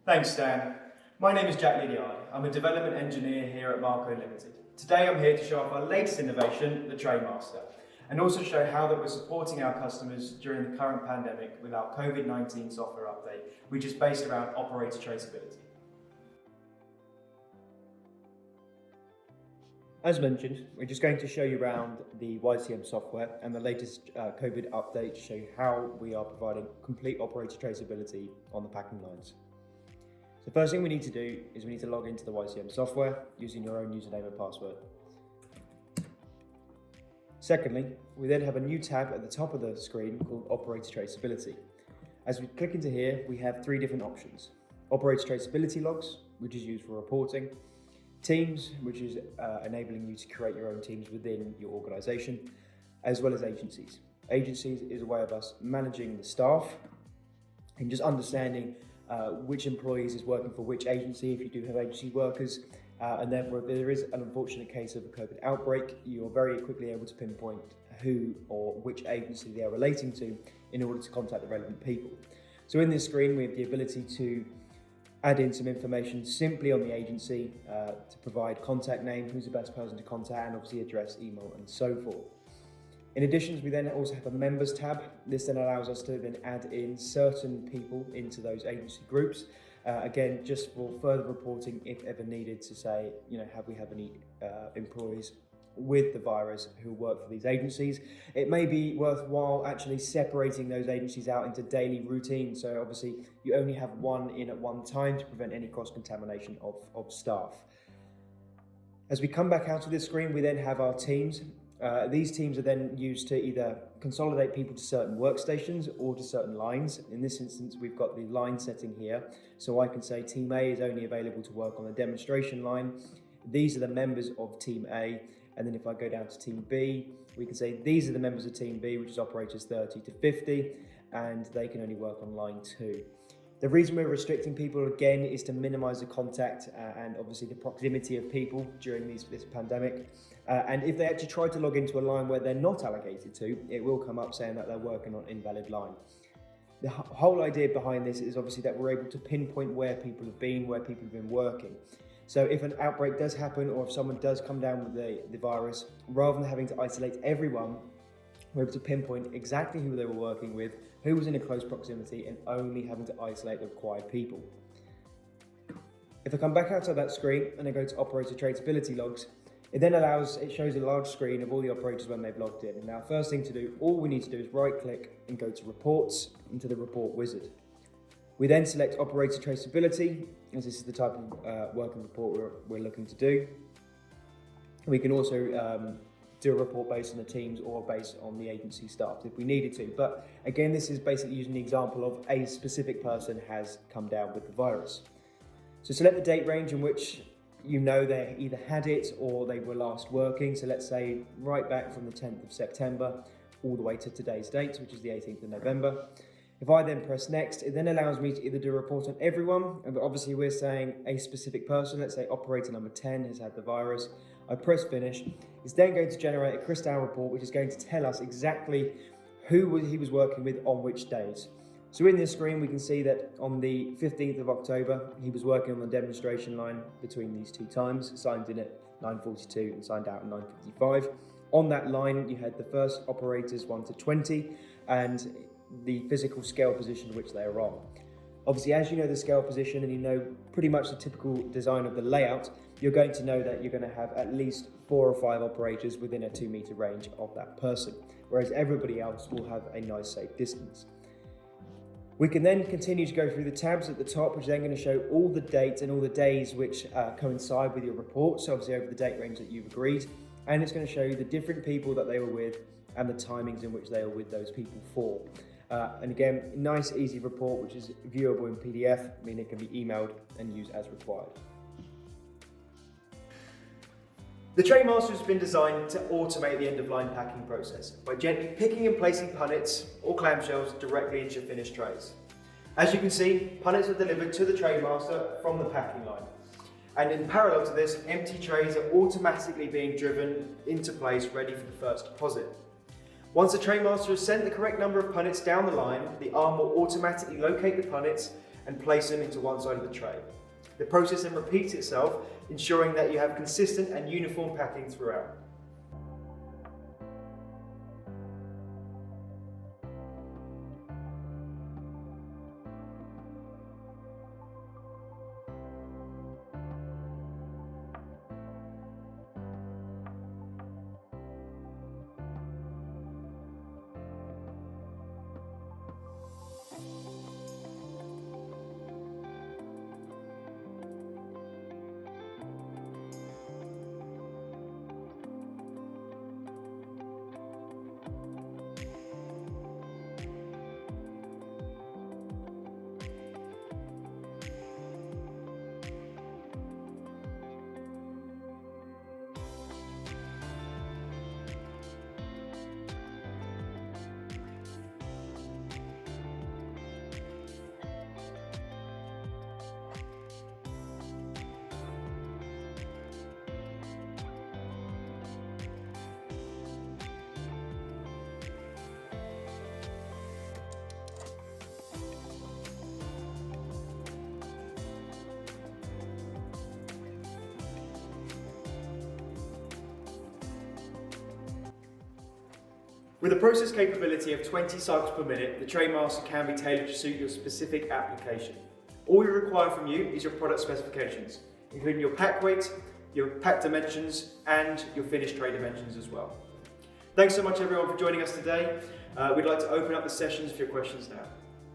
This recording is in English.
Thanks, Stan. My name is Jack Lidiard. I'm a development engineer here at MARCO Ltd. Today I'm here to show off our latest innovation, the TrayMaster, and also show how that we're supporting our customers during the current pandemic with our COVID-19 software update, which is based around operator traceability. As mentioned, we're just going to show you around the YCM software and the latest COVID update to show you how we are providing complete operator traceability on the packing lines. So first thing we need to do is we need to log into the YCM software using your own username and password. Secondly, we then have a new tab at the top of the screen called Operator Traceability. As we click into here, we have three different options. Operator Traceability Logs, which is used for reporting. Teams, which is enabling you to create your own teams within your organisation, as well as agencies. Agencies is a way of us managing the staff and just understanding which employees is working for which agency, if you do have agency workers, and therefore if there is an unfortunate case of a COVID outbreak, you're very quickly able to pinpoint who or which agency they are relating to in order to contact the relevant people. So in this screen we have the ability to add in some information simply on the agency to provide contact name, who's the best person to contact, and obviously address, email and so forth. In addition, we then also have a members tab. This then allows us to then add in certain people into those agency groups. Again, just for further reporting if ever needed to say, have we have any employees with the virus who work for these agencies. It may be worthwhile actually separating those agencies out into daily routines. So obviously you only have one in at one time to prevent any cross-contamination of staff. As we come back out of this screen, we then have our teams. These teams are then used to either consolidate people to certain workstations or to certain lines. In this instance, we've got the line setting here. So I can say Team A is only available to work on the demonstration line. These are the members of Team A. And then if I go down to Team B, we can say these are the members of Team B, which is operators 30 to 50, and they can only work on line 2. The reason we're restricting people again is to minimize the contact and obviously the proximity of people during this pandemic. And if they actually try to log into a line where they're not allocated to, it will come up saying that they're working on invalid line. The whole idea behind this is obviously that we're able to pinpoint where people have been, where people have been working. So if an outbreak does happen or if someone does come down with the virus, rather than having to isolate everyone, we're able to pinpoint exactly who they were working with, who was in a close proximity, and only having to isolate the required people. If I come back outside that screen and I go to Operator Traceability Logs, it shows a large screen of all the operators when they've logged in. Now, first thing to do, all we need to do is right click and go to Reports into the Report Wizard. We then select Operator Traceability, as this is the type of working report we're looking to do. We can also do a report based on the teams or based on the agency staff if we needed to. But again, this is basically using the example of a specific person has come down with the virus. So select the date range in which they either had it or they were last working. So let's say right back from the 10th of September all the way to today's date, which is the 18th of November. If I then press next, it then allows me to either do a report on everyone, but obviously we're saying a specific person. Let's say operator number 10 has had the virus. I press finish. It's then going to generate a crystal report, which is going to tell us exactly who he was working with on which days. So in this screen, we can see that on the 15th of October, he was working on the demonstration line between these two times, signed in at 9:42 and signed out at 9:55. On that line, you had the first operators 1 to 20, and the physical scale position which they are on. Obviously, as you know the scale position and you know pretty much the typical design of the layout, you're going to know that you're going to have at least 4 or 5 operators within a 2-meter range of that person, whereas everybody else will have a nice safe distance. We can then continue to go through the tabs at the top, which are then going to show all the dates and all the days which coincide with your report, so obviously over the date range that you've agreed, and it's going to show you the different people that they were with and the timings in which they were with those people for. And again, nice easy report which is viewable in PDF, meaning it can be emailed and used as required. The TrayMaster has been designed to automate the end-of-line packing process by gently picking and placing punnets or clamshells directly into your finished trays. As you can see, punnets are delivered to the TrayMaster from the packing line. And in parallel to this, empty trays are automatically being driven into place ready for the first deposit. Once the TrayMaster has sent the correct number of punnets down the line, the arm will automatically locate the punnets and place them into one side of the tray. The process then repeats itself, ensuring that you have consistent and uniform packing throughout. With a process capability of 20 cycles per minute, the Tray Master can be tailored to suit your specific application. All we require from you is your product specifications, including your pack weight, your pack dimensions, and your finished tray dimensions as well. Thanks so much everyone for joining us today. We'd like to open up the sessions for your questions now.